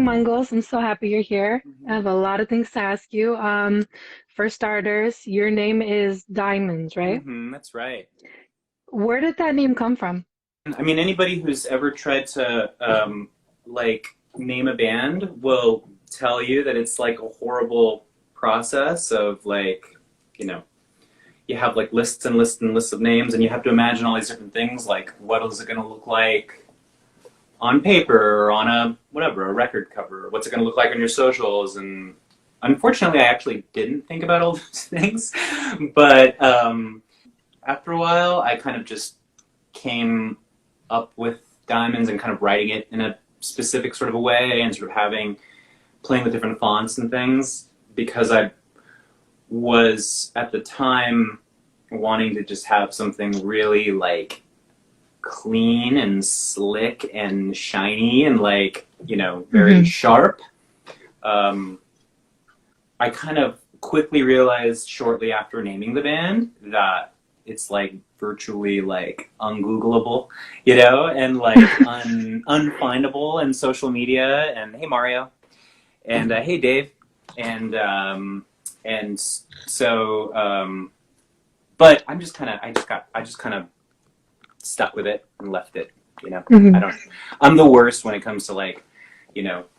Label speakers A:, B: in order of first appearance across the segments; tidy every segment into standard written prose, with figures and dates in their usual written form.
A: Mangos. I'm so happy you're here. I have a lot of things to ask you. For starters, your name is Diamonds, right?
B: That's right.
A: Where did that name come from?
B: I mean, anybody who's ever tried to like name a band will tell you that it's like a horrible process of like, you know, you have like lists and lists and lists of names, and you have to imagine all these different things, like what is it going to look like on paper or on a whatever a record cover? What's it going to look like on your socials? And unfortunately, I actually didn't think about all those things, but after a while, I kind of just came up with diamonds and kind of writing it in a specific sort of a way and sort of having playing with different fonts and things because I was at the time wanting to just have something really like clean and slick and shiny and like very sharp. I kind of quickly realized shortly after naming the band that it's like virtually like ungoogleable, and like unfindable in social media. And hey Mario, and hey Dave, and so, but I just kind of stuck with it and left it.
A: Hmm.
B: I'm the worst when it comes to like,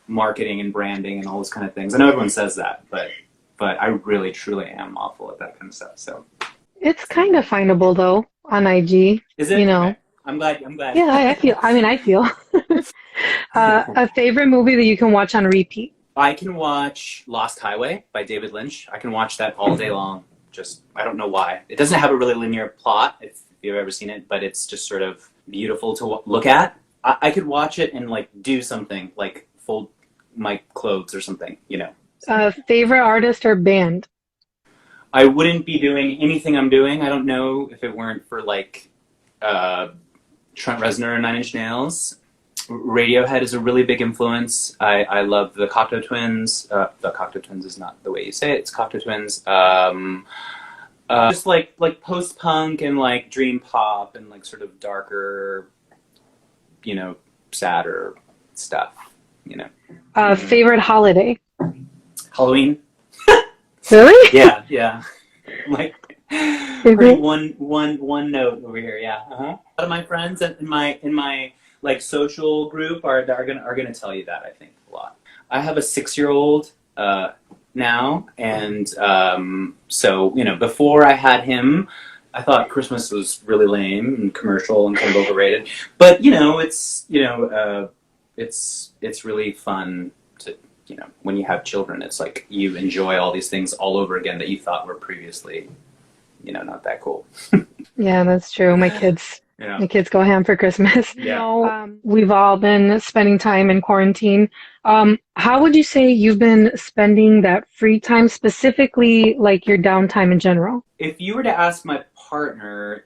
B: marketing and branding and all those kind of things. I know everyone says that, but I really truly am awful at that kind of stuff. So.
A: It's kind of findable though on IG,
B: Is
A: you
B: it? Okay.
A: know.
B: I'm glad. I'm glad.
A: Yeah, I feel. A favorite movie that you can watch on repeat.
B: I can watch Lost Highway by David Lynch. I can watch that all day long. Just, I don't know why. It doesn't have a really linear plot, if you've ever seen it, but it's just sort of beautiful to look at. I could watch it and like do something, like fold my clothes or something. So.
A: Favorite artist or band?
B: I wouldn't be doing anything I'm doing. I don't know if it weren't for like Trent Reznor and Nine Inch Nails. Radiohead is a really big influence. I love the Cocteau Twins. The Cocteau Twins is not the way you say it. It's Cocteau Twins. Just like post punk and like dream pop and like sort of darker, sadder stuff.
A: Favorite holiday?
B: Halloween.
A: Really?
B: Yeah, yeah. Like pretty
A: Favorite?
B: one note over here. Yeah. Uh-huh. A lot of my friends in my like social group are gonna tell you that, I think, a lot. I have a 6-year-old now, and so before I had him, I thought Christmas was really lame and commercial and kind of overrated. But it's really fun to when you have children. It's like you enjoy all these things all over again that you thought were previously not that cool.
A: Yeah, that's true. My kids.
B: Yeah.
A: The kids go ham for Christmas.
B: Yeah.
A: We've all been spending time in quarantine. How would you say you've been spending that free time, specifically like your downtime in general?
B: If you were to ask my partner,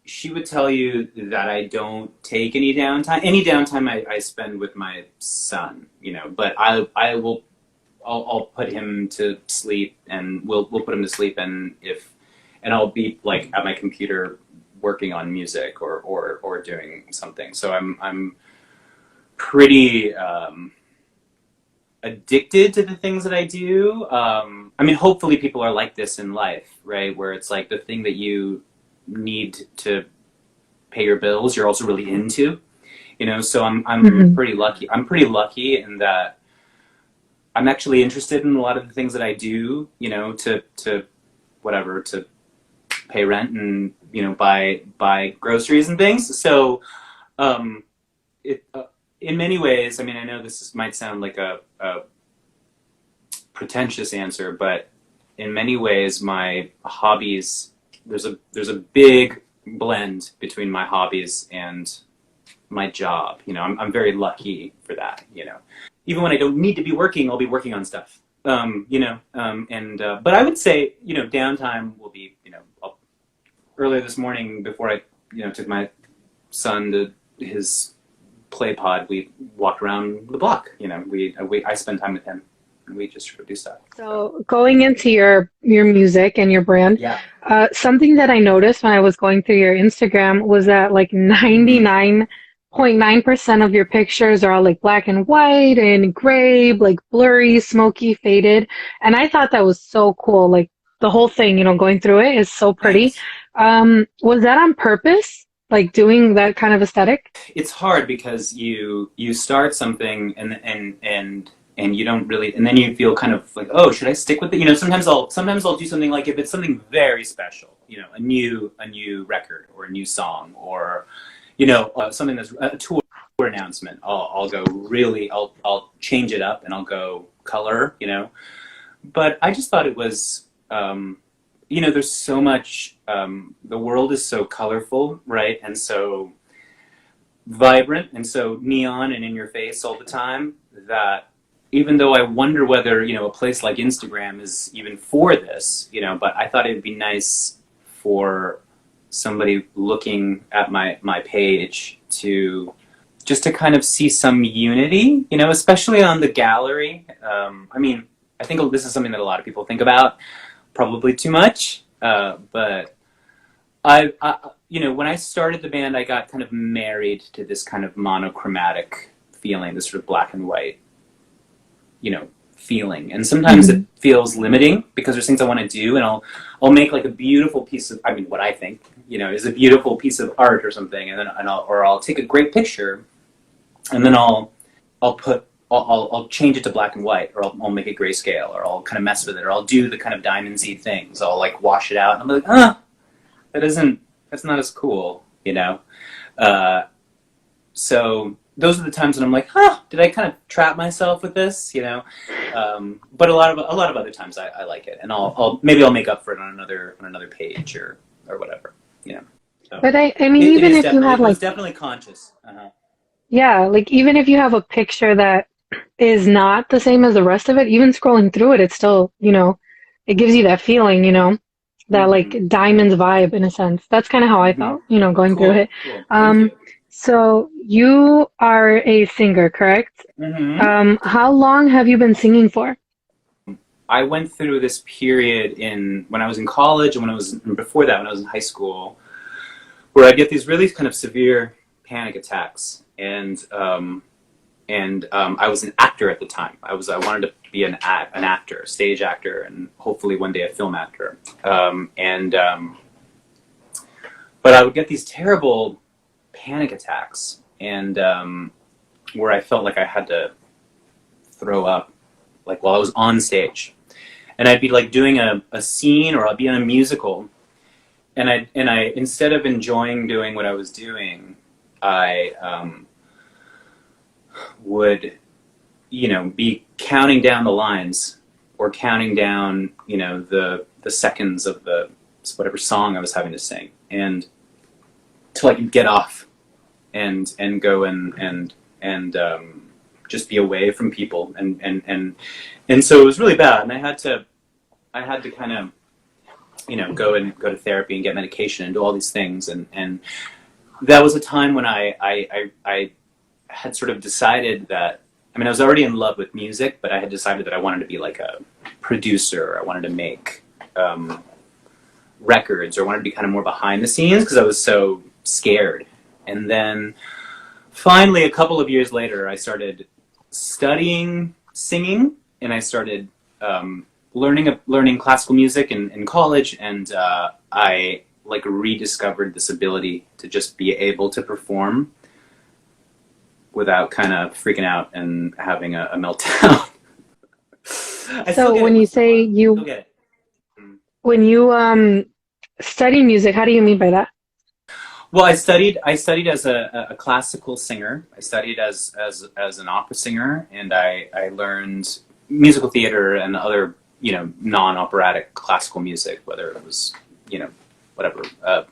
B: she would tell you that I don't take any downtime. Any downtime I spend with my son, but I'll put him to sleep, and we'll put him to sleep, and I'll be like at my computer working on music or doing something. So I'm pretty addicted to the things that I do. I mean, hopefully people are like this in life, right? Where it's like the thing that you need to pay your bills, you're also really into, So I'm pretty lucky. I'm pretty lucky in that I'm actually interested in a lot of the things that I do, to whatever, to pay rent and buy groceries and things. So it in many ways, I mean, I know might sound like a pretentious answer, but in many ways my hobbies, there's a big blend between my hobbies and my job. I'm very lucky for that. Even when I don't need to be working, I'll be working on stuff. But I would say downtime will be earlier this morning before I took my son to his play pod. We walked around the block. I spend time with him, and we just sort of do stuff.
A: So going into your music and your brand,
B: Yeah.
A: something that I noticed when I was going through your Instagram was that like 99 0.9% of your pictures are all like black and white and gray, like blurry, smoky, faded. And I thought that was so cool. Like the whole thing, going through it is so pretty.
B: Thanks.
A: Was that on purpose? Like doing that kind of aesthetic?
B: It's hard because you start something and you don't really, and then you feel kind of like, oh, should I stick with it? Sometimes I'll do something like if it's something very special, a new record or a new song or something that's a tour announcement. I'll go really, I'll change it up and I'll go color. But I just thought it was, there's so much. The world is so colorful, right, and so vibrant and so neon and in your face all the time that even though I wonder whether a place like Instagram is even for this, but I thought it'd be nice for somebody looking at my page to just to kind of see some unity, especially on the gallery. I think this is something that a lot of people think about, probably too much, but when I started the band, I got kind of married to this kind of monochromatic feeling, this sort of black and white, feeling. And sometimes it feels limiting because there's things I want to do, and I'll make like a beautiful piece of, what I think, is a beautiful piece of art or something, and then I'll take a great picture, and then I'll change it to black and white, or I'll make it grayscale, or I'll kind of mess with it, or I'll do the kind of diamond-y things. I'll like wash it out, and I'm like, that's not as cool. So those are the times when I'm like, did I kind of trap myself with this? But a lot of other times I like it, and maybe I'll make up for it on another page or whatever. So
A: But I mean, even if you have
B: it was
A: like,
B: definitely conscious.
A: yeah, like even if you have a picture that is not the same as the rest of it, even scrolling through it, it's still, it gives you that feeling, that like
B: Mm-hmm.
A: diamonds vibe in a sense. That's kind of how I
B: Mm-hmm.
A: felt, going through
B: Cool,
A: it.
B: cool. Thank
A: Um,
B: you.
A: so you are a singer, correct?
B: Mm-hmm.
A: How long have you been singing for?
B: I went through this period when I was in college and before that when I was in high school, where I'd get these really kind of severe panic attacks, and I was an actor at the time. I wanted to be an actor, a stage actor, and hopefully one day a film actor. But I would get these terrible panic attacks, and where I felt like I had to throw up, like while I was on stage, and I'd be like doing a scene, or I'd be in a musical, and I instead of enjoying doing what I was doing, I would be counting down the lines, or counting down the seconds of the whatever song I was having to sing, and to like get off and go and just be away from people, and so it was really bad, and I had to kind of go to therapy and get medication and do all these things, and that was a time when I had sort of decided that, I was already in love with music, but I had decided that I wanted to be like a producer. I wanted to make records, or wanted to be kind of more behind the scenes because I was so scared. And then finally, a couple of years later, I started studying singing, and I started learning classical music in college, and I like rediscovered this ability to just be able to perform without kind of freaking out and having a meltdown. I still
A: So
B: get it
A: when you
B: once in a
A: say
B: while. Still
A: you
B: get it. Mm.
A: when you study music, how do you mean by that?
B: Well, I studied as a classical singer. I studied as an opera singer, and I learned musical theater and other non-operatic classical music, whether it was whatever,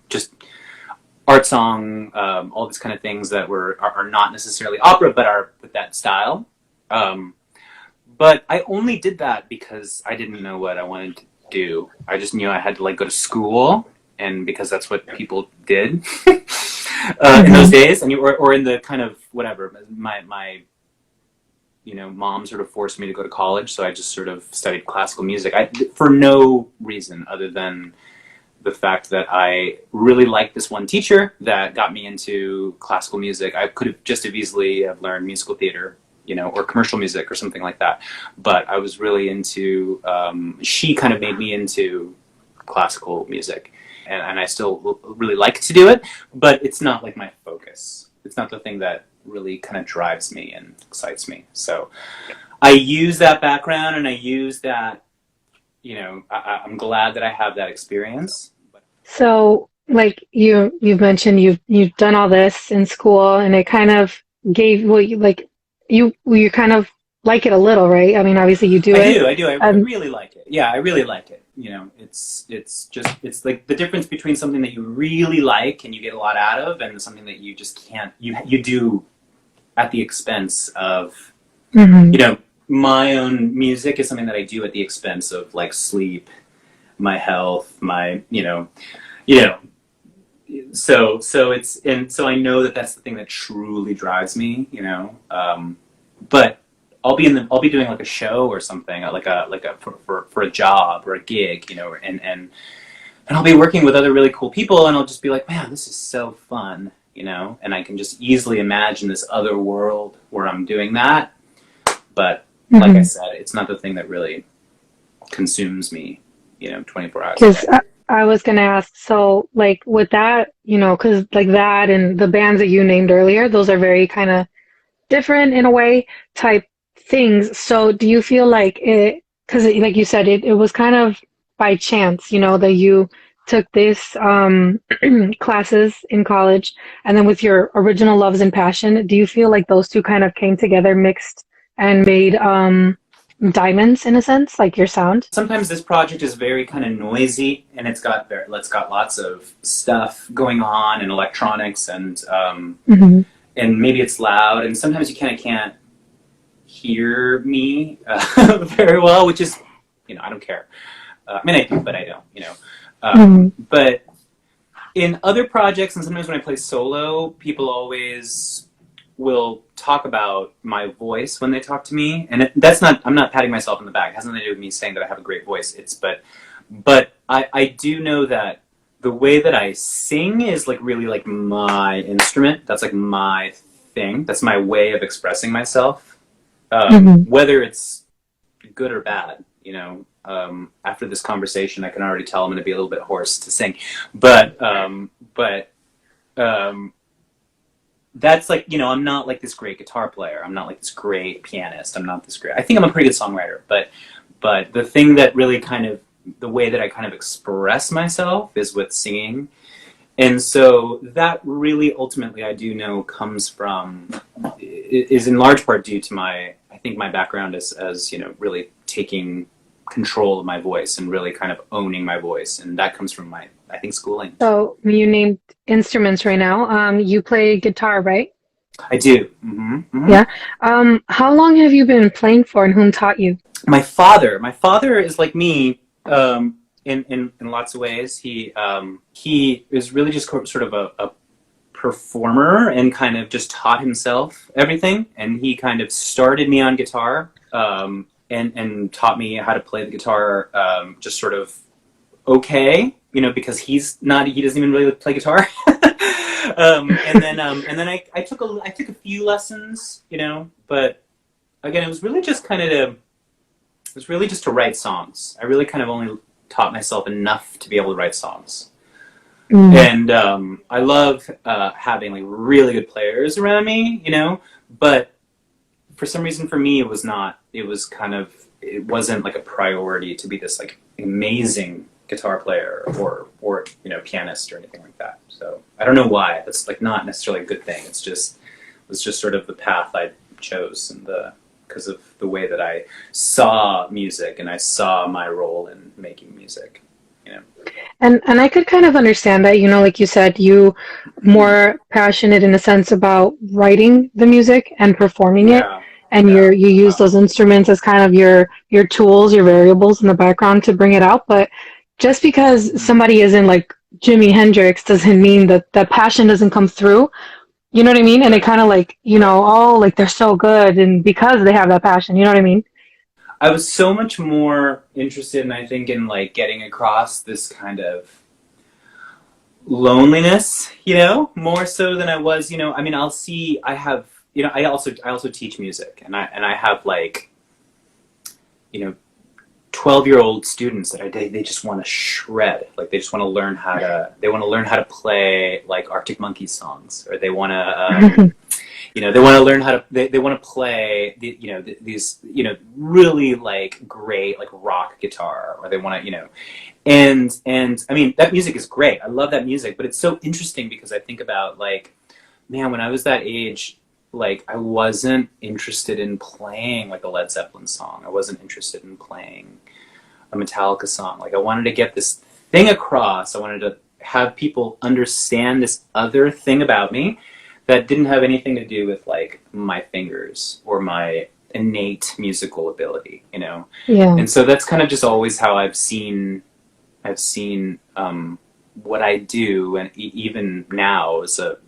B: just art song, all these kind of things that are not necessarily opera, but are with that style. But I only did that because I didn't know what I wanted to do. I just knew I had to like go to school, and because that's what people did in those days, and or in the kind of whatever. My mom sort of forced me to go to college, so I just sort of studied classical music. For no reason other than the fact that I really liked this one teacher that got me into classical music. I could have just as easily have learned musical theater, or commercial music or something like that. But I was really into. She kind of made me into classical music, and I still really like to do it. But it's not like my focus. It's not the thing that really kind of drives me and excites me. So I use that background, and I use that. I'm glad that I have that experience.
A: So, like you've mentioned, you've done all this in school, and it kind of gave well, you kind of like it a little, right? I mean, obviously you do
B: I
A: it.
B: do, I do. I
A: Um,
B: really like it. Yeah, I really like it. It's like the difference between something that you really like and you get a lot out of, and something that you just can't. You do at the expense of.
A: mhm.
B: You know, my own music is something that I do at the expense of like sleep, my health, my you know. So I know that that's the thing that truly drives me. But I'll be doing like a show or something, like a for a job or a gig, and I'll be working with other really cool people, and I'll just be like, man, this is so fun, and I can just easily imagine this other world where I'm doing that. But like I
A: Mhm.
B: said, it's not the thing that really consumes me, 24 hours a
A: Because
B: day.
A: I was gonna ask, so like with that, because like that and the bands that you named earlier, those are very kind of different in a way type things. So do you feel like it, because like you said, it was kind of by chance, that you took this classes in college, and then with your original loves and passion, do you feel like those two kind of came together, mixed, and made diamonds in a sense, like your sound?
B: Sometimes this project is very kind of noisy, and it's got lots of stuff going on and electronics,
A: Hmm.
B: and maybe it's loud, and sometimes you kind of can't hear me very well, which is, I don't care. I mean, I do, but I don't.
A: Hmm.
B: But in other projects, and sometimes when I play solo, people always will talk about my voice when they talk to me, and that's not. I'm not patting myself on the back. It has nothing to do with me saying that I have a great voice. But I do know that the way that I sing is like really like my instrument. That's like my thing. That's my way of expressing myself.
A: Hmm.
B: Whether it's good or bad, after this conversation, I can already tell I'm going to be a little bit hoarse to sing, but um, that's like, I'm not like this great guitar player. I'm not like this great pianist. I'm not this great. I think I'm a pretty good songwriter, but the thing that really kind of the way that I kind of express myself is with singing. And so that really ultimately I do know comes from is in large part due to I think my background as really taking control of my voice and really kind of owning my voice, and that comes from my I think schooling.
A: So you named instruments right now. You play guitar, right?
B: I do. Hmm.
A: Yeah. How long have you been playing for, and whom taught you?
B: My father is like me, in lots of ways. He is really just sort of a performer and kind of just taught himself everything. And he kind of started me on guitar, and taught me how to play the guitar, just sort of okay, because he doesn't even really play guitar. I took a few lessons, but again, it was really just to write songs. I really kind of only taught myself enough to be able to write songs.
A: Mm.
B: And I love having like really good players around me, but for some reason for me it was not. It wasn't like a priority to be this like amazing guitar player or pianist or anything like that. So I don't know why. That's like not necessarily a good thing. It was just sort of the path I chose, and the because of the way that I saw music and I saw my role in making music. You know.
A: And I could kind of understand that, like you said, you more passionate in a sense about writing the music and performing it,
B: Yeah.
A: and
B: Yeah.
A: you use those instruments as kind of your tools, your variables in the background to bring it out. But just because
B: Mm-hmm.
A: somebody isn't like Jimi Hendrix doesn't mean that that passion doesn't come through. You know what I mean? And it
B: Right.
A: kind of like,
B: Right.
A: oh, like they're so good, and because they have that passion, you know what I mean?
B: I was so much more interested in, I think, in like getting across this kind of loneliness, more so than I was, I mean, I'll see, I have, I also teach music, and I have like, you know, 12-year-old students that they just want to shred. Like they just want to learn how to play like Arctic Monkeys songs, or they want to, they want to learn how to, they want to play, these, really like great, like rock guitar, or they want to, and I mean, that music is great. I love that music, but it's so interesting because I think about like, man, when I was that age, like I wasn't interested in playing like a Led Zeppelin song. I wasn't interested in playing a Metallica song. Like I wanted to get this thing across. I wanted to have people understand this other thing about me that didn't have anything to do with like my fingers or my innate musical ability,
A: Yeah.
B: And so that's kind of just always how I've seen what I do, and even now as a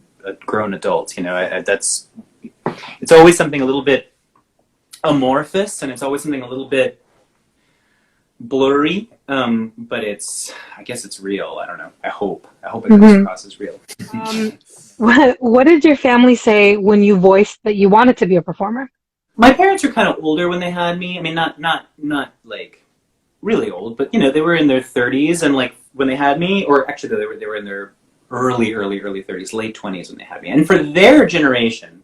B: grown adult, that's it's always something a little bit amorphous, and it's always something a little bit blurry, but I guess it's real. I don't know. I hope it comes
A: Hmm.
B: across as real.
A: What did your family say when you voiced that you wanted to be a performer?
B: My parents were kind of older when they had me. I mean, not like really old, but they were in their 30s, and like when they had me, or actually they were in their early 30s, late 20s when they had me. And for their generation,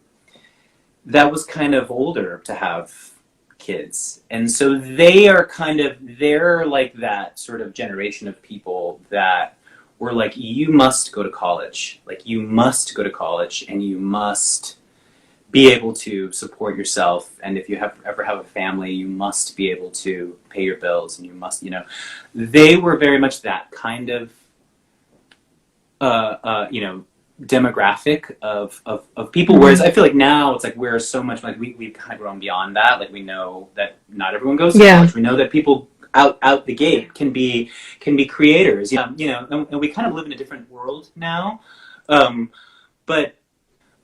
B: that was kind of older to have kids. And so they're like that sort of generation of people that were like, you must go to college. Like, you must go to college, and you must be able to support yourself. And if you ever have a family, you must be able to pay your bills, and you must, they were very much that kind of, demographic of people.
A: Hmm.
B: Whereas I feel like now it's like we're so much like we've kind of grown beyond that. Like we know that not everyone goes to
A: Yeah.
B: college. We know that people out the gate can be creators. And we kind of live in a different world now. But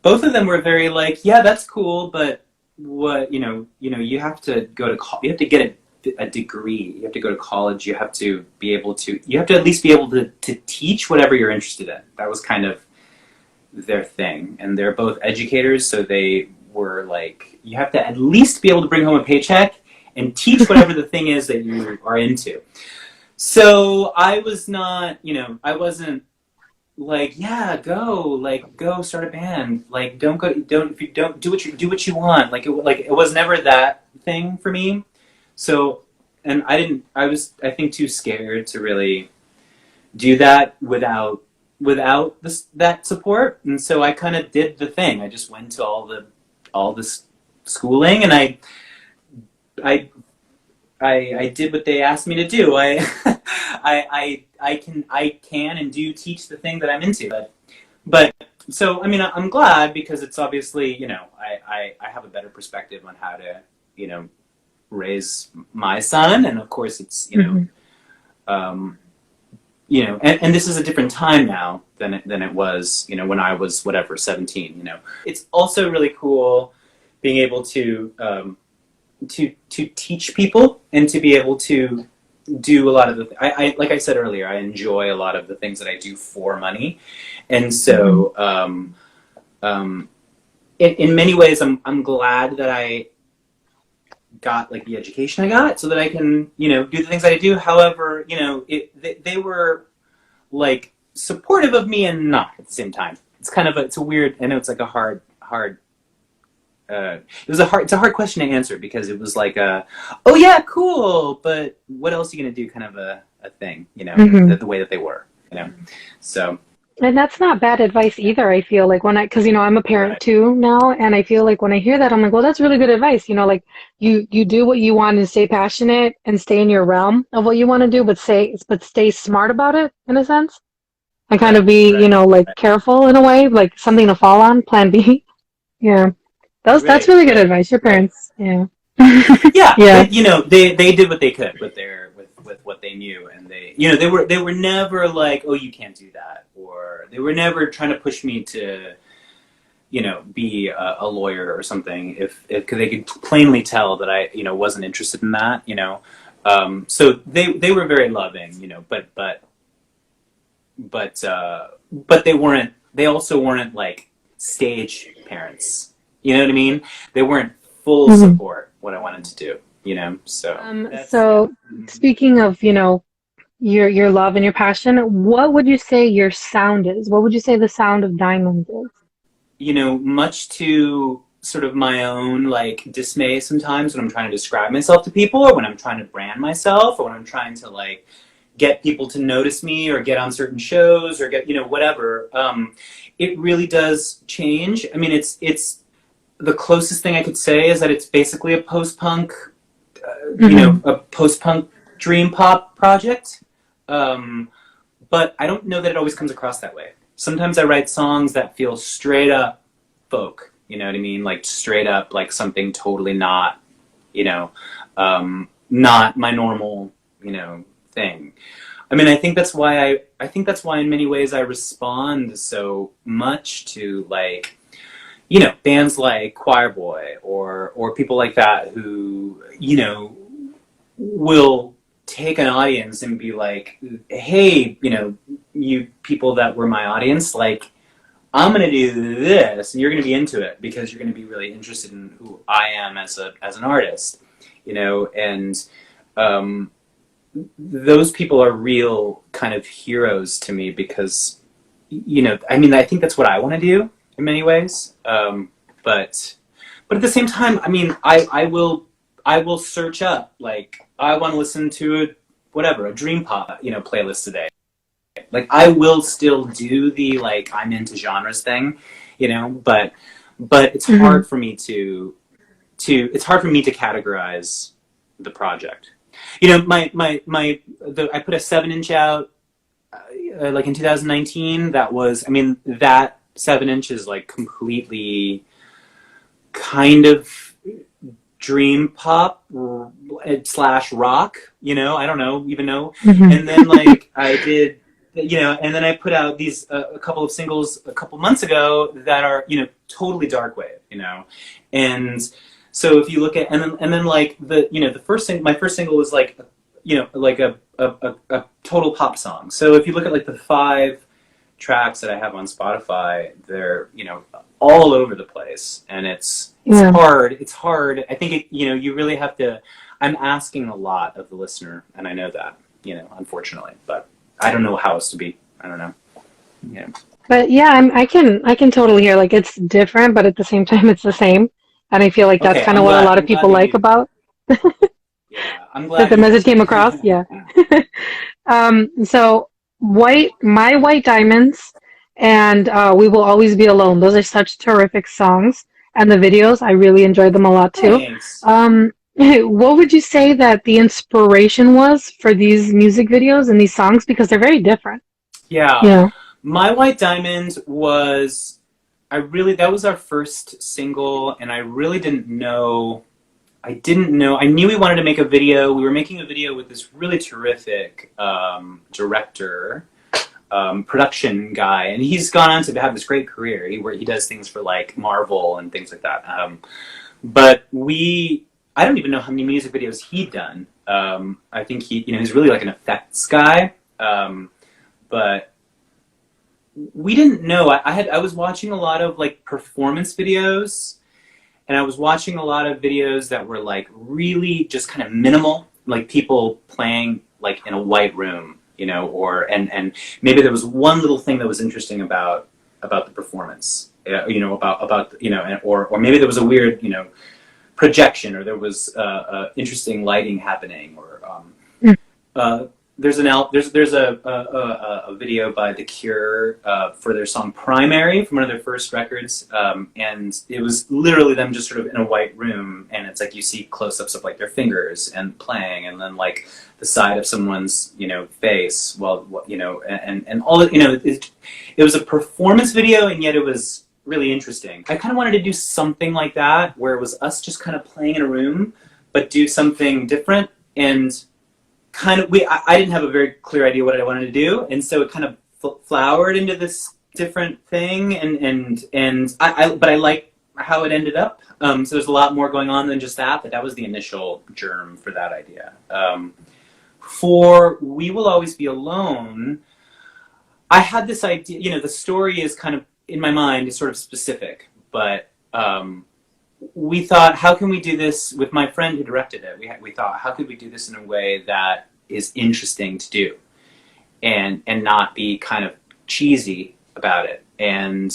B: both of them were very like, yeah, that's cool, but what you have to go to you have to get a degree. You have to go to college. You have to at least be able to teach whatever you're interested in. That was kind of their thing. And they're both educators, so they were like, you have to at least be able to bring home a paycheck and teach whatever the thing is that you are into. So I was not, I wasn't like, yeah, go start a band. Like, don't, if you don't do what you want. It was never that thing for me. So, and I was, I think, too scared to really do that without that support. And so I kind of did the thing. I just went to all this schooling, and I I did what they asked me to do. I can and do teach the thing that I'm into. But so I mean, I'm glad, because it's obviously, I have a better perspective on how to, raise my son. And of course it's,
A: Hmm.
B: um, and this is a different time now than it was, when I was whatever 17. It's also really cool being able to teach people, and to be able to do a lot of I like I said earlier, I enjoy a lot of the things that I do for money. And
A: Hmm.
B: so in many ways, I'm glad that I got like the education I got, so that I can, do the things that I do. However, they were like supportive of me and not at the same time. It's a weird, I know it's like a hard it's a hard question to answer, because it was like oh yeah, cool, but what else are you gonna do, kind of a thing,
A: Hmm.
B: the way that they were, so
A: And that's not bad advice either. I feel like because I'm a parent
B: right,
A: too now, and I feel like when I hear that, I'm like, well, that's really good advice. Like you do what you want and stay passionate and stay in your realm of what you want to do, but stay smart about it in a sense, and kind of
B: right,
A: be,
B: right,
A: like careful in a way, like something to fall on, plan B. Yeah, that's
B: right,
A: really good
B: right,
A: advice. Your
B: right.
A: parents, yeah,
B: Yeah,
A: yeah,
B: but they did what they could with what they knew. And they were never like, oh, you can't do that, or they were never trying to push me to, be a lawyer or something, if because they could plainly tell that I, wasn't interested in that. So they were very loving, but but they also weren't like stage parents. You know what I mean? They weren't full
A: Hmm.
B: support what I wanted to do, you know? So that's, yeah.
A: So speaking of, your love and your passion, what would you say your sound is? What would you say the sound of Diamonds is?
B: You know, much to sort of my own like dismay sometimes when I'm trying to describe myself to people, or when I'm trying to brand myself, or when I'm trying to like get people to notice me or get on certain shows or get, you know, whatever. It really does change. I mean, it's the closest thing I could say is that it's basically a post-punk, you
A: Hmm.
B: know, a post-punk dream pop project. Um, but I don't know that it always comes across that way. Sometimes I write songs that feel straight up folk. You know what I mean? Like straight up, like something totally not, you know, not my normal, you know, thing. I mean, I think that's why in many ways I respond so much to like, you know, bands like Choir Boy or people like that who, you know, will take an audience and be like, hey, you know, you people that were my audience, like, I'm gonna do this, and you're gonna be into it because you're gonna be really interested in who I am as an artist, you know, and um, those people are real kind of heroes to me because, you know, I mean, I think that's what I want to do in many ways, but but at the same time, I mean, I will search up like I want to listen to a whatever a dream pop, you know, playlist today. Like I will still do the like I'm into genres thing, you know, but it's
A: Hmm.
B: hard for me to it's hard for me to categorize the project. You know, I put a 7 inch out like in 2019. That was, I mean, that 7 inch is like completely kind of dream pop slash rock, you know, I don't know even know.
A: Hmm.
B: And then like I did, you know, and then I put out these a couple of singles a couple months ago that are, you know, totally dark wave, you know. And so if you look at and then like the, you know, the my first single was like, you know, like a total pop song. So if you look at like the 5 tracks that I have on Spotify, they're, you know, all over the place, and it's
A: Yeah.
B: hard. It's hard. I think it, you know, you really have to. I'm asking a lot of the listener, and I know that, you know, unfortunately, but I don't know how else to be. I don't know. Yeah.
A: But yeah, I can totally hear like it's different, but at the same time it's the same. And I feel like that's
B: Okay.
A: kind of what a lot of
B: I'm glad
A: people
B: that
A: like
B: you.
A: about
B: Yeah. I'm
A: that
B: glad
A: the
B: you
A: message
B: heard
A: came
B: that.
A: across. Yeah.
B: Yeah.
A: So my white diamonds and we will always be alone. Those are such terrific songs, and the videos I really enjoyed them a lot too.
B: Thanks.
A: What would you say that the inspiration was for these music videos and these songs because they're very different,
B: Yeah.
A: you know?
B: My White Diamond was. I really that was our first single, and I really didn't know. I didn't know. I knew we wanted to make a video. We were making a video with this really terrific director, production guy, and he's gone on to have this great career. He does things for like Marvel and things like that. But I don't even know how many music videos he'd done. I think you know, he's really like an effects guy. But we didn't know. I was watching a lot of like performance videos, and I was watching a lot of videos that were like really just kind of minimal, like people playing like in a white room, you know, or and maybe there was one little thing that was interesting about the performance, you know, about you know, or maybe there was a weird, you know, projection, or there was interesting lighting happening, or uh, there's a video by The Cure for their song "Primary" from one of their first records, and it was literally them just sort of in a white room, and it's like you see close-ups of like their fingers and playing, and then like the side of someone's, you know, face, well, you know, and all, you know, it was a performance video, and yet it was really interesting. I kind of wanted to do something like that where it was us just kind of playing in a room, but do something different. And kind of I didn't have a very clear idea what I wanted to do, and so it kind of flowered into this different thing, and but I like how it ended up. So there's a lot more going on than just that, but that was the initial germ for that idea. For "We Will Always Be Alone," I had this idea. The story is kind of in my mind is sort of specific, but we thought, how can we do this with my friend who directed it? We thought, how could we do this in a way that is interesting to do, and not be kind of cheesy about it. And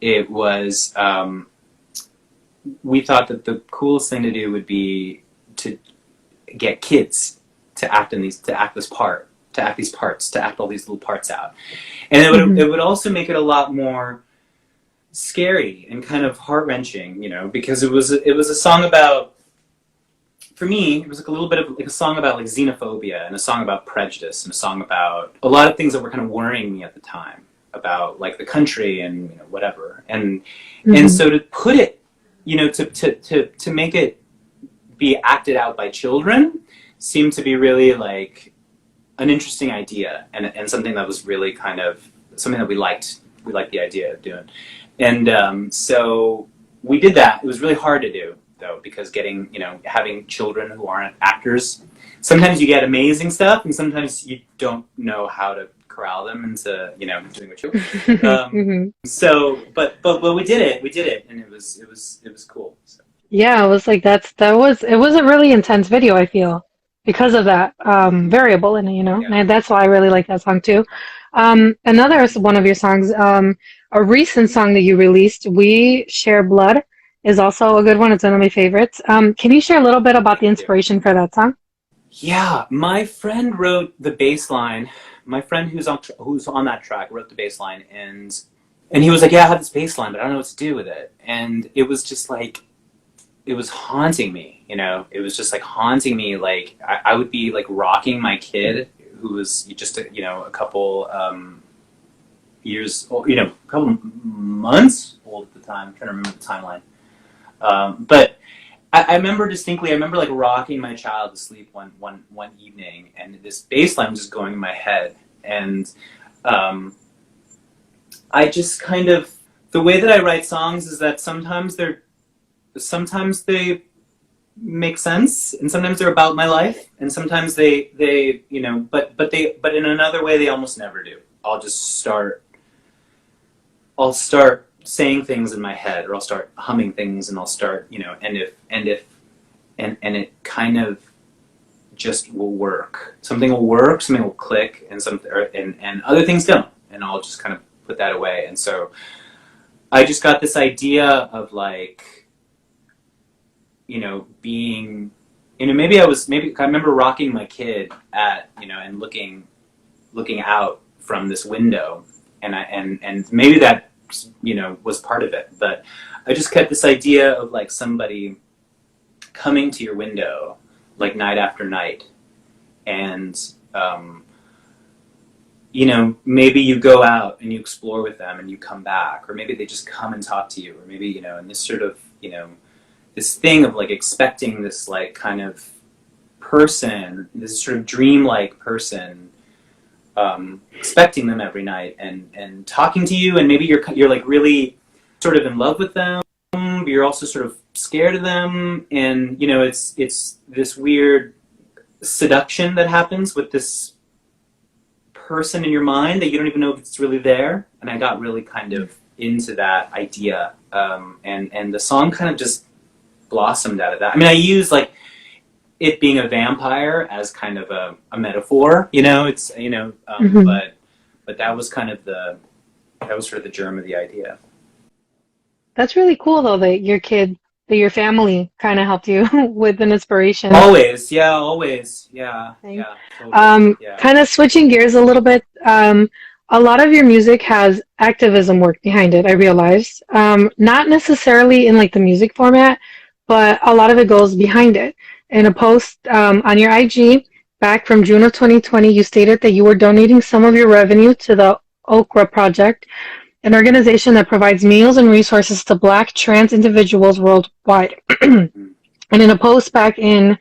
B: it was we thought that the coolest thing to do would be to get kids to act this part, to act these parts, to act all these little parts out, and
A: Mm-hmm.
B: it would also make it a lot more scary and kind of heart wrenching, because it was a song about, for me, it was like a little bit of like a song about like xenophobia and a song about prejudice and a song about a lot of things that were kind of worrying me at the time about like the country and whatever, and
A: Mm-hmm.
B: so to put it, to make it be acted out by children seemed to be really like an interesting idea, and something that was really kind of something that we liked the idea of doing, and so we did that. It was really hard to do though, because having children who aren't actors, sometimes you get amazing stuff, and sometimes you don't know how to corral them into doing what you.
A: Mm-hmm.
B: So, but we did it, and it was cool. So,
A: Yeah, it was like it was a really intense video, I feel, because of that variable in it,
B: yeah,
A: And that's why I really like that song too. Another one of your songs, a recent song that you released, "We Share Blood," is also a good one. It's one of my favorites. Can you share a little bit about the
B: thank you.
A: inspiration for that song?
B: Yeah, my friend wrote the bass line. My friend who's on that track wrote the bass line, and he was like, "Yeah, I have this bass line, but I don't know what to do with it." And it was just like it was haunting me. It was just like haunting me. Like I would be like rocking my kid, who was just a couple years old, a couple months old at the time. I'm trying to remember the timeline, but I remember distinctly. I remember like rocking my child to sleep one evening, and this bass line was just going in my head, and um, I just kind of, the way that I write songs is that sometimes they make sense, and sometimes they're about my life, and sometimes they but in another way they almost never do. I'll start saying things in my head, or I'll start humming things, and I'll start, and it kind of just will work. Something will work, something will click, and other things don't, and I'll just kind of put that away. And so I just got this idea of like, being, maybe I remember rocking my kid and looking out from this window, and maybe that was part of it, but I just kept this idea of like somebody coming to your window like night after night, and maybe you go out and you explore with them and you come back, or maybe they just come and talk to you, or maybe and this sort of this thing of like expecting this like kind of person, this sort of dreamlike person, expecting them every night and talking to you, and maybe you're like really sort of in love with them, but you're also sort of scared of them, and it's this weird seduction that happens with this person in your mind that you don't even know if it's really there. And I got really kind of into that idea, and the song kind of just blossomed out of that. I mean, I use like it being a vampire as kind of a metaphor, it's
A: Hmm.
B: but that was kind of that was sort of the germ of the idea.
A: That's really cool though that your family kind of helped you with an inspiration.
B: Always,
A: Thing.
B: totally, yeah.
A: Kind of switching gears a little bit. A lot of your music has activism work behind it, I realized. Not necessarily in like the music format, but a lot of it goes behind it. In a post on your IG back from June of 2020, you stated that you were donating some of your revenue to the Okra Project, an organization that provides meals and resources to Black trans individuals worldwide.
B: Mm.
A: And in a post back in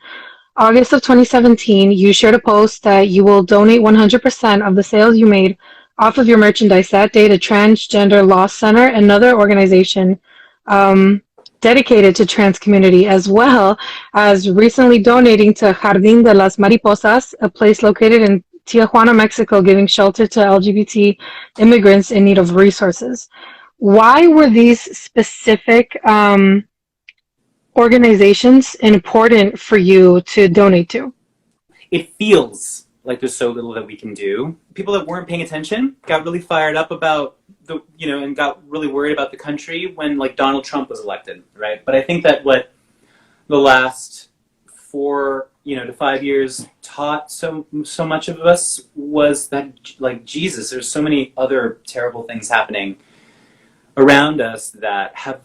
A: August of 2017, you shared a post that you will donate 100% of the sales you made off of your merchandise that day to Transgender Law Center, another organization um, dedicated to trans community, as well as recently donating to Jardín de las Mariposas, a place located in Tijuana, Mexico, giving shelter to LGBT immigrants in need of resources. Why were these specific organizations important for you to donate to?
B: It feels like there's so little that we can do. People that weren't paying attention got really fired up about and got really worried about the country when like Donald Trump was elected, right? But I think that what the last 4 to 5 years taught so much of us was that, like, Jesus, there's so many other terrible things happening around us that have,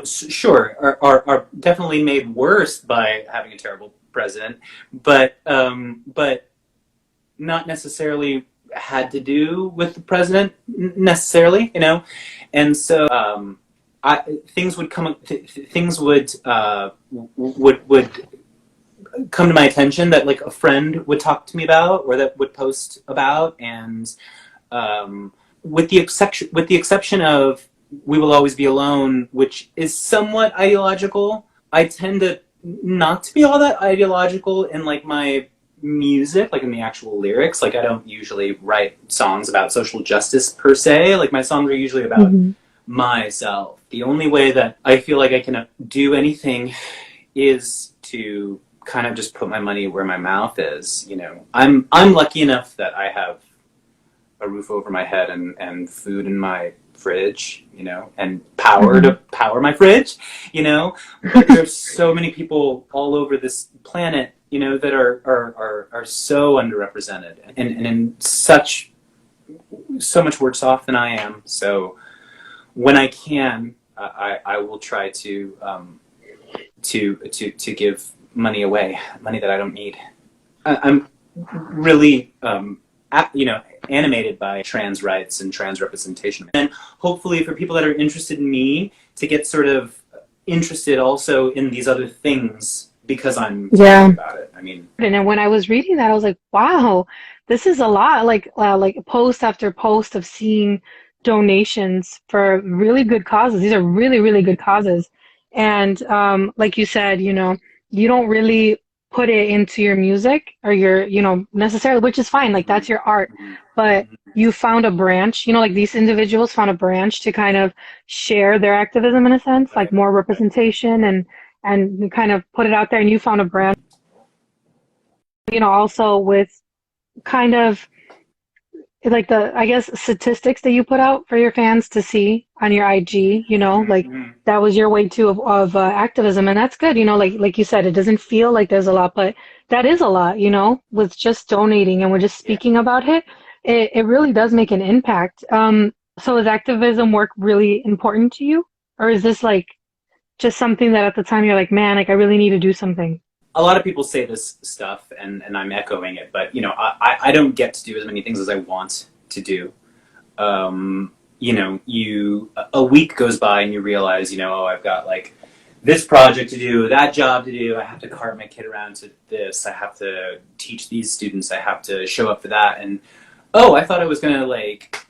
B: sure, are definitely made worse by having a terrible president, but not necessarily had to do with the president necessarily, and so things would come, things would come to my attention that like a friend would talk to me about or that would post about, and with the exception of "We Will Always Be Alone," which is somewhat ideological. I tend to not to be all that ideological in like my music, like in the actual lyrics. Like I don't usually write songs about social justice per se. Like my songs are usually about myself. The only way that I feel like I can do anything is to kind of just put my money where my mouth is. I'm lucky enough that I have a roof over my head and food in my fridge, and power to power my fridge, But there's so many people all over this planet, that are so underrepresented and in so much worse off than I am. So when I can, I will try to give money away, money that I don't need. I'm really animated by trans rights and trans representation, and hopefully for people that are interested in me to get sort of interested also in these other things because I'm talking about it. I mean,
A: and when I was reading that, I was like, wow, this is a lot. Like post after post of seeing donations for really good causes. These are really, really good causes. And like you said, you don't really put it into your music or your, necessarily, which is fine. Like that's your art. But you found a branch, like these individuals found a branch to kind of share their activism in a sense, like more representation and kind of put it out there. And you found a branch, also with kind of like I guess, statistics that you put out for your fans to see on your IG, like that was your way too of activism. And that's good, like you said, it doesn't feel like there's a lot, but that is a lot, with just donating and we're just speaking about it. It really does make an impact. So is activism work really important to you? Or is this like just something that at the time you're like, man, like I really need to do something?
B: a lot of people say this stuff, and I'm echoing it, but I don't get to do as many things as I want to do. A week goes by and you realize, oh, I've got like this project to do, that job to do, I have to cart my kid around to this, I have to teach these students, I have to show up for that, and oh, I thought I was gonna like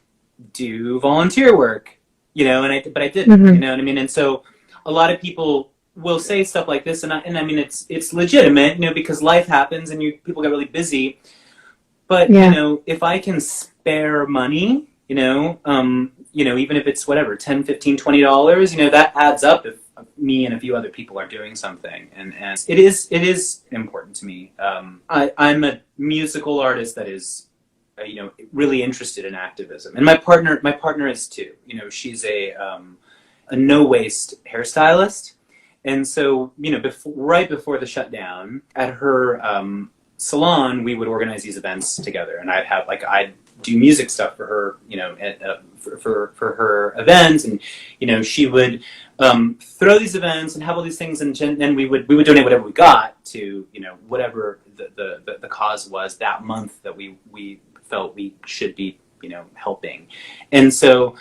B: do volunteer work, but I didn't, you know what I mean? And so a lot of people will say stuff like this, and I mean it's legitimate, because life happens and people get really busy. But if I can spare money, even if it's whatever, $10, $15, $20, that adds up if me and a few other people are doing something, and it is important to me. I'm a musical artist that is really interested in activism, and my partner is too. She's a no waste hairstylist. And so, right before the shutdown, at her salon, we would organize these events together, and I'd do music stuff for her, for her events, and she would throw these events and have all these things, and then we would donate whatever we got to whatever the cause was that month that we felt we should be helping. And so,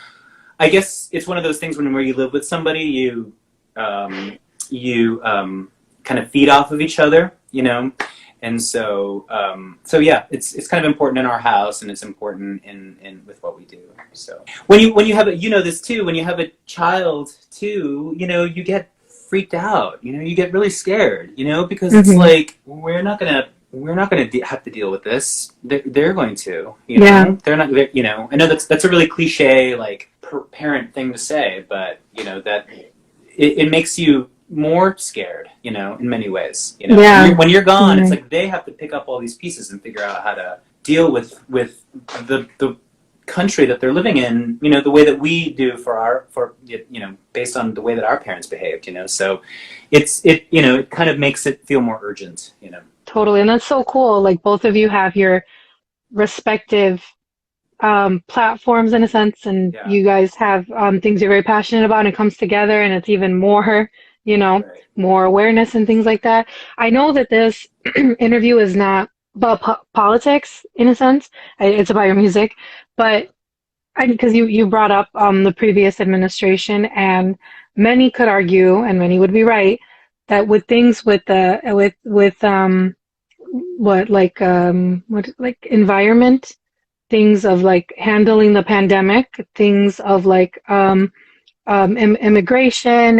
B: I guess it's one of those things where you live with somebody, you kind of feed off of each other, and so yeah, it's kind of important in our house, and it's important in with what we do. So when you have this too, when you have a child too, you get freaked out, you get really scared, because it's like we're not gonna we're not going to have to deal with this. They're going to,
A: Yeah.
B: they're not, I know that's a really cliche, like parent thing to say, but that it makes you more scared, in many ways,
A: Yeah.
B: when you're gone, it's
A: Mhm.
B: like they have to pick up all these pieces and figure out how to deal with the country that they're living in, the way that we do based on the way that our parents behaved, so it kind of makes it feel more urgent.
A: Totally. And that's so cool. Like both of you have your respective platforms in a sense, and
B: Yeah.
A: you guys have things you're very passionate about, and it comes together, and it's even more, you know,
B: Right.
A: more awareness and things like that. I know that this interview is not about politics in a sense. It's about your music, but because you brought up the previous administration, and many could argue, and many would be right, that with things with the with what like environment, things of like handling the pandemic, things of like immigration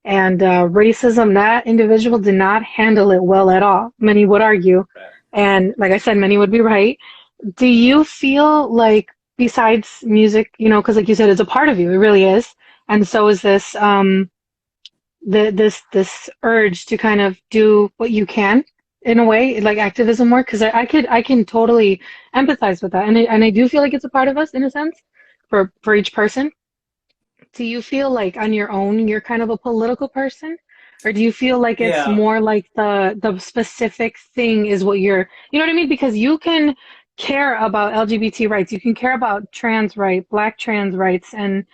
A: and racism, that individual did not handle it well at all. Many would argue,
B: Right.
A: and like I said, many would be right. Do you feel like, besides music, because like you said, it's a part of you, it really is, and so is this this urge to kind of do what you can in a way, like activism work, because I can totally empathize with that, and I do feel like it's a part of us in a sense, for each person. Do you feel like on your own you're kind of a political person? Or do you feel like it's
B: Yeah.
A: more like the specific thing is what you know what I mean? Because you can care about LGBT rights, you can care about trans rights, black trans rights and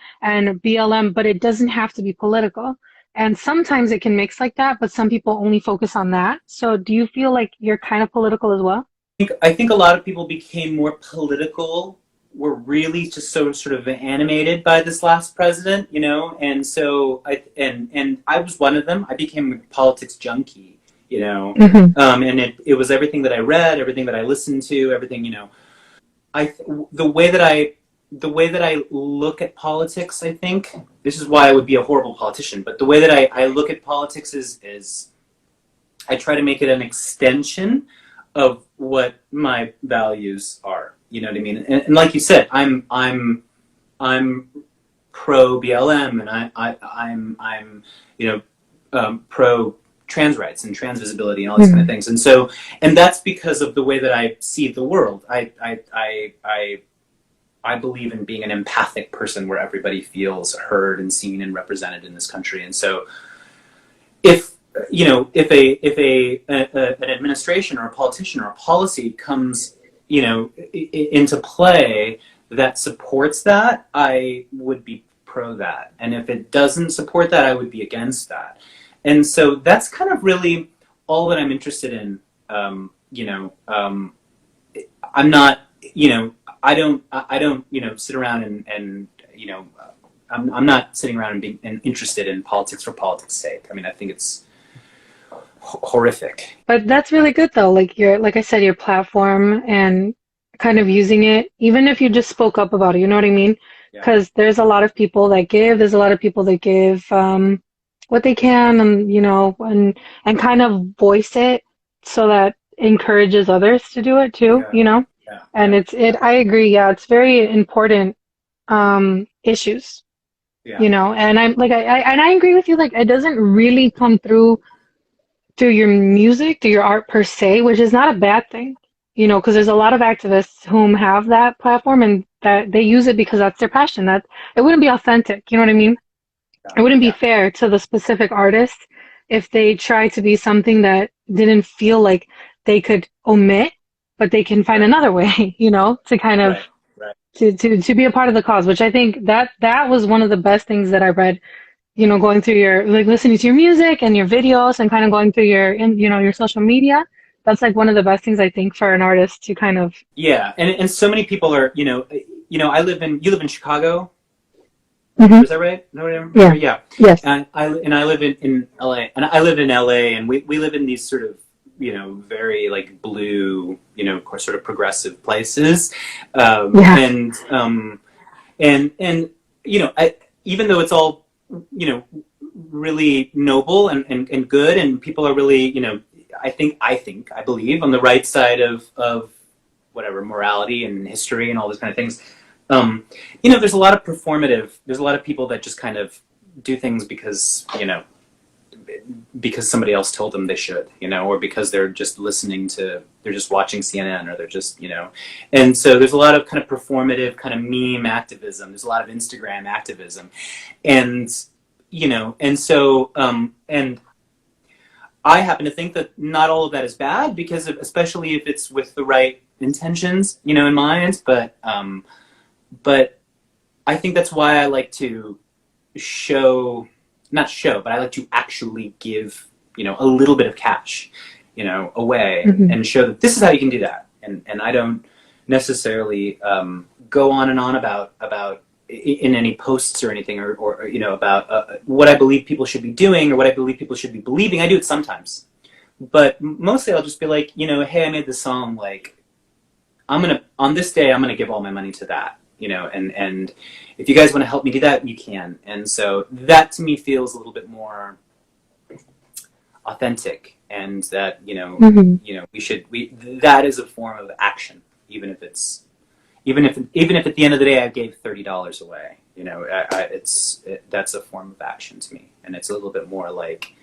A: BLM, but it doesn't have to be political. And sometimes it can mix like that, but some people only focus on that. So do you feel like you're kind of political as well?
B: I think a lot of people became more political, were really just so sort of animated by this last president, and so and I was one of them. I became a politics junkie,
A: Hmm.
B: and it was everything that I read, everything that I listened to, everything, I the way that I look at politics, I think this is why I would be a horrible politician, but the way that I look at politics is I try to make it an extension of what my values are. You know what I mean? And like you said, I'm pro BLM, and I'm pro trans rights and trans visibility and all these kind of
A: Hmm.
B: things. And that's because of the way that I see the world. I believe in being an empathic person where everybody feels heard and seen and represented in this country. And so if an administration or a politician or a policy comes into play that supports that, I would be pro that, and if it doesn't support that, I would be against that. And so that's kind of really all that I'm interested in. I'm not, I don't sit around and I'm not sitting around and being interested in politics for politics' sake. I mean, I think it's horrific.
A: But that's really good though. Like like I said, your platform and kind of using it, even if you just spoke up about it, you know what I mean?
B: Yeah.
A: Because there's a lot of people that give, there's a lot of people that give what they can, and and kind of voice it so that encourages others to do it too,
B: Yeah.
A: you know?
B: Yeah.
A: And
B: Yeah.
A: I agree, yeah, it's very important issues,
B: Yeah.
A: and I'm like and I agree with you, like it doesn't really come through your music, through your art per se, which is not a bad thing, because there's a lot of activists whom have that platform and that they use it because that's their passion. That it wouldn't be authentic, you know what I mean?
B: Yeah.
A: It wouldn't be
B: Yeah.
A: fair to the specific artist if they try to be something that didn't feel like they could omit, but they can find
B: Right.
A: another way, to kind of
B: Right. Right.
A: to be a part of the cause, which I think that was one of the best things that I read, going through your, like listening to your music and your videos and kind of going through your social media. That's like one of the best things I think for an artist to kind of.
B: Yeah. And so many people are, you live in Chicago.
A: Hmm.
B: Is that right? No, I remember.
A: Yeah.
B: Yeah.
A: Yes.
B: And I live in LA, and I live in LA, and we live in these sort of very like blue, sort of progressive places,
A: Yeah.
B: and even though it's all really noble and good, and people are really I believe on the right side of whatever morality and history and all those kind of things. Um, there's a lot of there's a lot of people that just kind of do things because somebody else told them they should, or because they're just they're just watching CNN, or they're just, and so there's a lot of kind of performative kind of meme activism. There's a lot of Instagram activism, and, and so, and I happen to think that not all of that is bad, because especially if it's with the right intentions, in mind, but I think that's why I like to not show, but I like to actually give, a little bit of cash, away,
A: Hmm.
B: and show that this is how you can do that. And I don't necessarily go on and on about in any posts or anything, or about what I believe people should be doing or what I believe people should be believing. I do it sometimes, but mostly I'll just be like, hey, I made this song, like, on this day, I'm gonna give all my money to that, and if you guys want to help me do that, you can. And so that to me feels a little bit more authentic, and that,
A: Hmm.
B: that is a form of action, even if at the end of the day I gave $30 away, that's a form of action to me, and it's a little bit more like,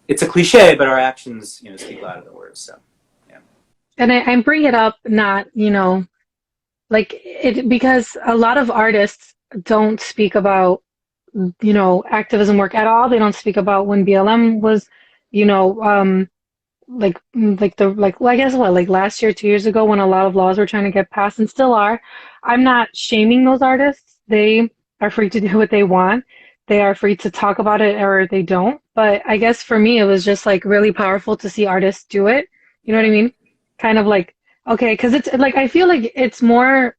B: it's a cliche, but our actions, speak louder than words. So yeah.
A: And I bring it up not, like it because a lot of artists don't speak about, activism work at all. They don't speak about when BLM was, you know, like I guess what, like last year, 2 years ago, when a lot of laws were trying to get passed and still are. I'm not shaming those artists. They are free to do what they want. They are free to talk about it or they don't. But I guess for me, it was just like really powerful to see artists do it. You know what
B: Yeah.
A: I mean? Kind of like, okay, because it's like I feel like it's more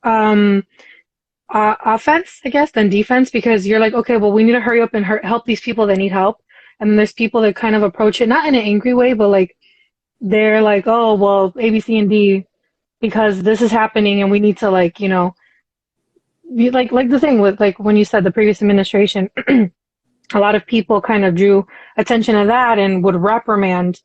A: um offense, I guess, than defense, because you're like, okay, well, we need to hurry up and help these people that need help. And then there's people that kind of approach it not in an angry way, but like they're like, oh, well, A, B, C, and D, because this is happening and we need to like, like the thing with like when you said the previous administration, a lot of people kind of drew attention to that and would reprimand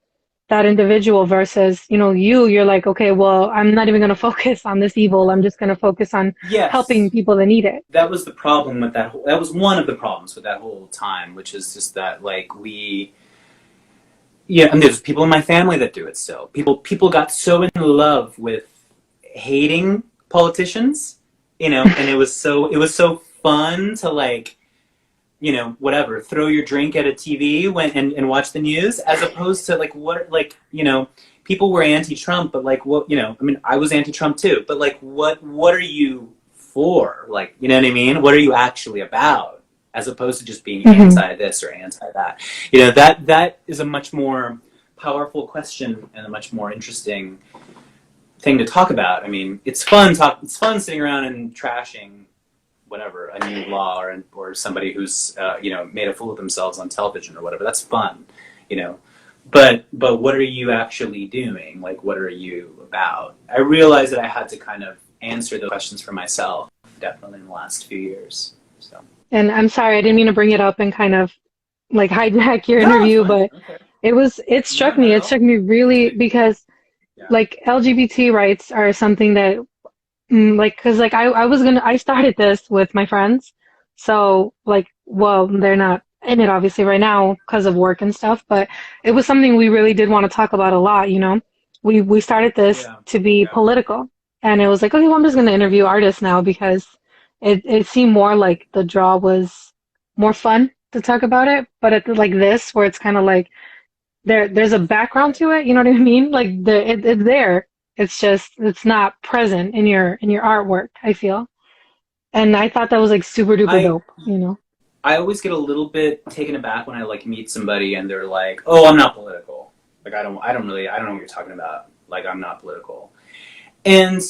A: that individual versus, you're like, okay, well, I'm not even going to focus on this evil. I'm just going to focus on helping
B: Yes,
A: people that need it.
B: that was the problem with that was one of the problems with that whole time, which is just that, like, and there's people in my family that do it still. People got so in love with hating politicians, and it was so fun to, like, whatever, throw your drink at a TV and watch the news, as opposed to, like, what, like, people were anti-Trump, but, like, what, I mean, I was anti-Trump too, but, like, what are you for? Like, you know what I mean? What are you actually about? As opposed to just being
A: Hmm.
B: anti this or anti that. That is a much more powerful question and a much more interesting thing to talk about. I mean, it's fun sitting around and trashing whatever, a new law, or somebody who's made a fool of themselves on television or whatever. That's fun, you know. But what are you actually doing? Like, what are you about? I realized that I had to kind of answer those questions for myself, definitely in the last few years. So
A: And I'm sorry, I didn't mean to bring it up and kind of like hijack your
B: no, it's
A: interview,
B: fine.
A: but
B: Okay,
A: it
B: no,
A: struck
B: not
A: me.
B: at
A: It
B: all.
A: struck me really
B: It's
A: because
B: yeah,
A: like LGBT rights are something that like, cause like I started this with my friends. So like, well, they're not in it obviously right now because of work and stuff, but it was something we really did want to talk about a lot. We started this
B: yeah,
A: to be
B: yeah.
A: political and it was like, okay, well, I'm just going to interview artists now because it seemed more like the draw was more fun to talk about it. But at like this, where it's kind of like, there's a background
B: Right.
A: to it, you know what I mean? Like it's there. It's just it's not present in your artwork, I feel. And I thought that was like super duper
B: I
A: dope.
B: I always get a little bit taken aback when I, like, meet somebody and they're like, "Oh, I'm not political. Like, I don't know what you're talking about. Like, I'm not political." And,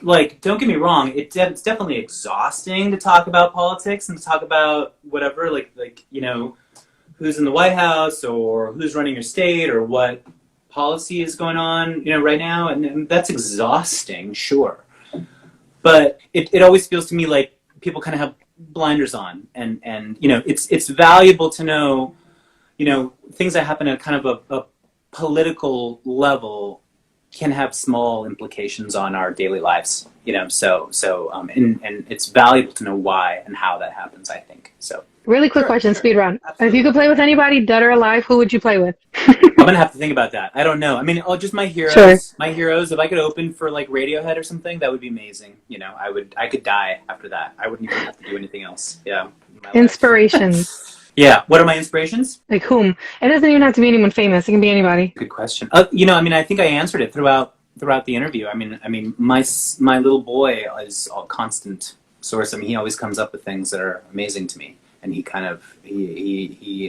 B: like, don't get me wrong, it's definitely exhausting to talk about politics and to talk about whatever, like, who's in the White House or who's running your state or what policy is going on, right now, and that's exhausting, sure. But it always feels to me like people kind of have blinders on, and it's valuable to know, things that happen at kind of a political level can have small implications on our daily lives. And it's valuable to know why and how that happens, I think. So
A: Really quick
B: sure,
A: question,
B: sure,
A: speed round. If you
B: absolutely.
A: could play with anybody, dead or alive, who would you play with?
B: I'm gonna have to think about that. I don't know. I mean, oh, just my
A: Sure.
B: heroes. My heroes. If I could open for like Radiohead or something, that would be amazing. I could die after that. I wouldn't even have to do anything else. Yeah, in my life.
A: Inspirations.
B: Yeah. What are my inspirations?
A: Like whom? It doesn't even have to be anyone famous. It can be anybody.
B: Good question. I mean, I think I answered it throughout the interview. I mean, my little boy is a constant source. I mean, he always comes up with things that are amazing to me, and he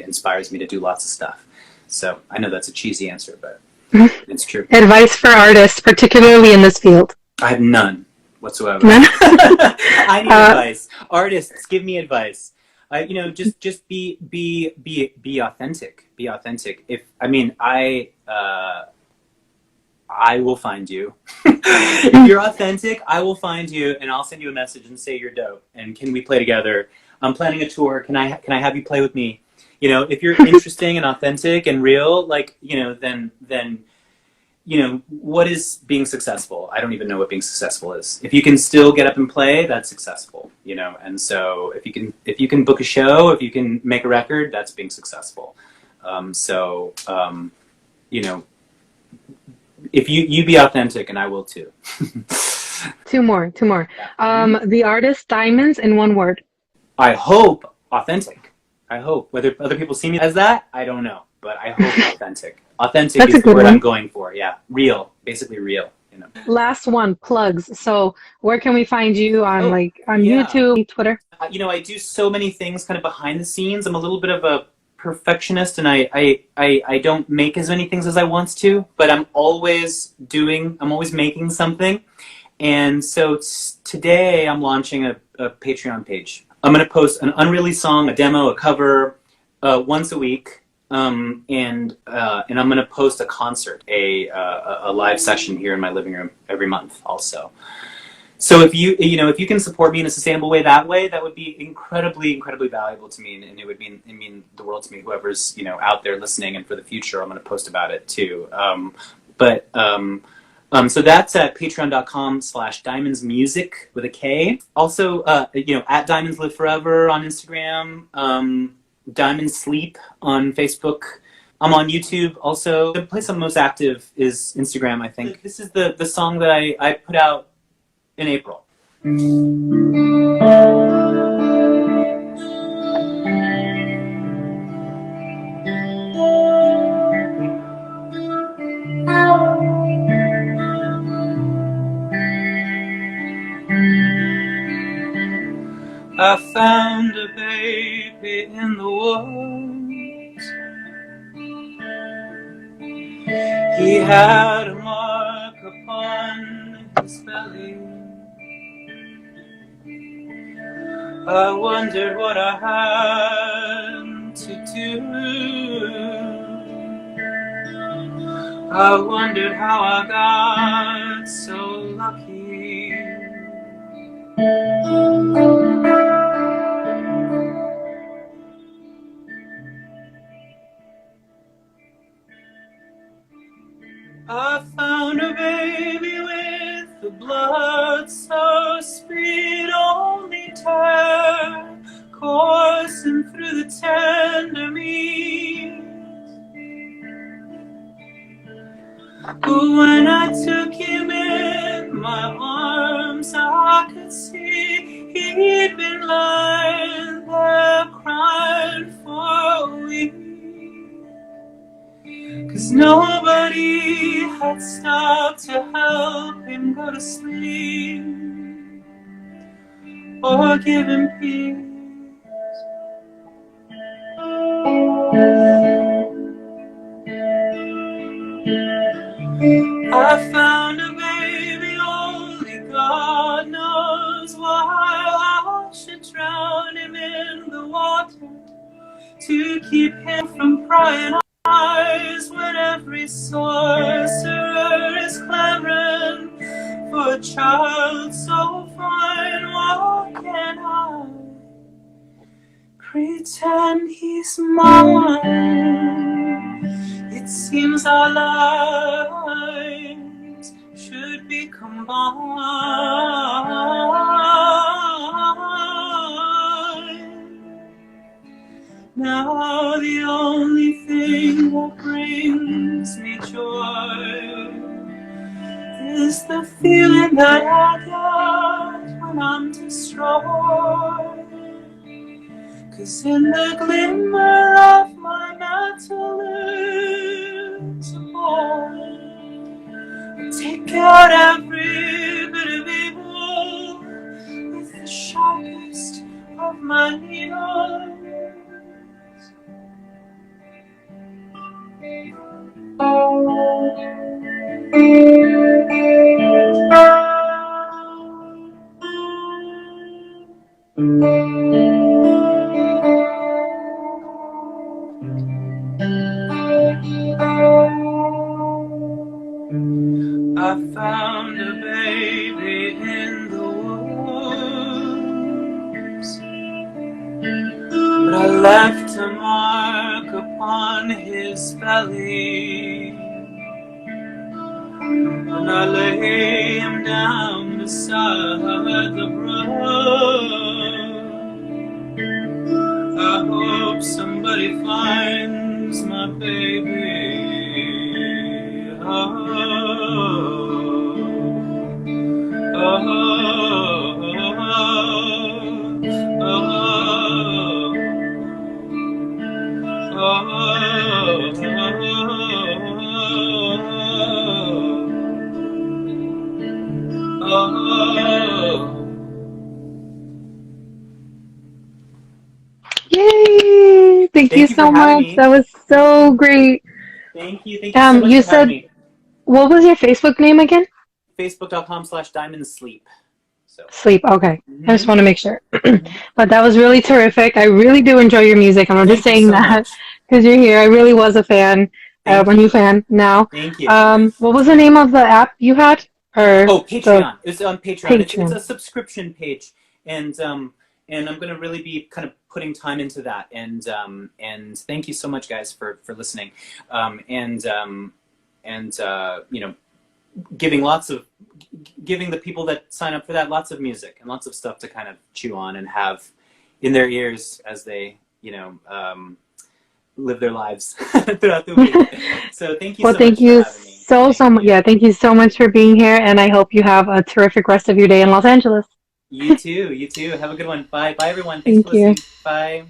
B: inspires me to do lots of stuff. So I know that's a cheesy answer, but it's true.
A: Advice for artists, particularly in this field.
B: I have none whatsoever.
A: None?
B: I need
A: uh,
B: advice. Artists, give me advice. Just be authentic. Be authentic. If I mean I will find you. If you're authentic, I will find you, and I'll send you a message and say you're dope. And can we play together? I'm planning a tour. Can I have you play with me? If you're interesting and authentic and real, then what is being successful? I don't even know what being successful is. If you can still get up and play, that's successful. And so if you can book a show, if you can make a record, that's being successful. So you know, if you be authentic, and I will too.
A: two more, two more.
B: Yeah.
A: The artist Diamonds in one word.
B: I hope authentic. I hope whether other people see me as that, I don't know, but I hope authentic. Authentic
A: That's a
B: is the
A: good
B: word I'm
A: one.
B: going for. Yeah, real, basically real.
A: Last one, plugs. So where can we find you on
B: Oh,
A: on
B: yeah.
A: YouTube, Twitter?
B: I do so many things kind of behind the scenes. I'm a little bit of a perfectionist, and I don't make as many things as I want to, but I'm always making something. And so today I'm launching a Patreon page. I'm going to post an unreleased song, a demo, a cover, once a week. And I'm going to post a concert, a live session here in my living room every month also. So if you can support me in a sustainable way, that would be incredibly, incredibly valuable to me, and it would mean the world to me. Whoever's out there listening, and for the future, I'm going to post about it too. So that's at patreon.com/diamondsmusic with a K. Also, at Diamonds Live Forever on Instagram, Diamonds Sleep on Facebook. I'm on YouTube also. The place I'm most active is Instagram, I think. This is the song that I put out in April. I found a baby in the woods. He had a mark upon his belly. I wondered what I had to do. I wondered how I got so lucky. I found a baby with the blood so sweet, only tear coursing through the tender meat. But when I took him in my arms, I could see he'd been lying there crying for a week. 'Cause nobody had stopped to help him go to sleep or give him peace. I found a baby, only God knows why I should drown him in the water to keep him from prying eyes when every sorcerer is clamoring for a child so fine. What can I Pretend he's mine. It seems our lives should be combined. Now the only thing that brings me joy is the feeling that I get when I'm destroyed. 'Cause in the glimmer of my metal is a boy. Take out every bit of evil with the sharpest of my needles. I found a baby in the woods, but I left a mark upon his belly. When I lay him down beside the brook, I hope somebody finds my baby. Oh, oh,
A: Yay! Thank you
B: Thank you for
A: so
B: having
A: much.
B: me.
A: That was so great.
B: Thank you so much
A: You
B: for having
A: said,
B: me.
A: what was your Facebook name again?
B: Facebook.com/diamondsleep. So,
A: Sleep. Okay. I just
B: mm-hmm,
A: want to make sure.
B: mm-hmm.
A: But that was really terrific. I really do enjoy your music. I'm not just
B: Thank you
A: saying
B: so
A: that
B: much.
A: because you're here. I really was a fan,
B: Thank
A: a new
B: you.
A: fan now.
B: Thank you.
A: What was the name of the app you had? Or
B: Oh,
A: the
B: Patreon. It's on Patreon. It's a
A: Patreon?
B: subscription page, and I'm gonna really be kind of putting time into that. And thank you so much, guys, for listening, and you know, giving lots of giving the people that sign up for that lots of music and lots of stuff to kind of chew on and have in their ears as they live their lives throughout the week. So thank you
A: Well,
B: so
A: thank
B: much for
A: you
B: having me. Thank
A: so much.
B: you.
A: Yeah, thank you so much for being here, and I hope you have a terrific rest of your day in Los Angeles.
B: You too. You too. Have a good one. Bye. Bye, everyone. Thanks for
A: Thank you.
B: listening. Bye.